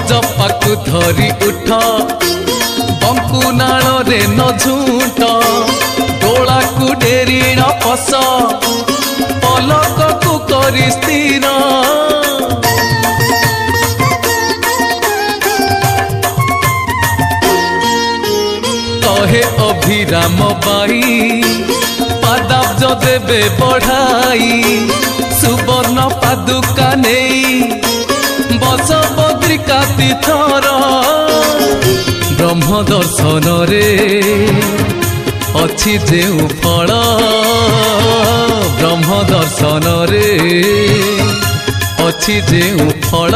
ଜପାକୁ ଧରି ଉଠ ବଙ୍କୁନାଳ ରେ ନ ଝୁଣ୍ଟ ଦୋଳାକୁ ଡେରି ନ ପଶ ପଲକକୁ କରି ସ୍ଥିର कहे अभिराम बाई पादाब्ज देवे बढ़ाई सुवर्ण पादुका नहीं बस बद्रिका तीर्थर ब्रह्म दर्शन रे अच्छी जेउ फल ब्रह्म दर्शन रे अच्छी जेउ फल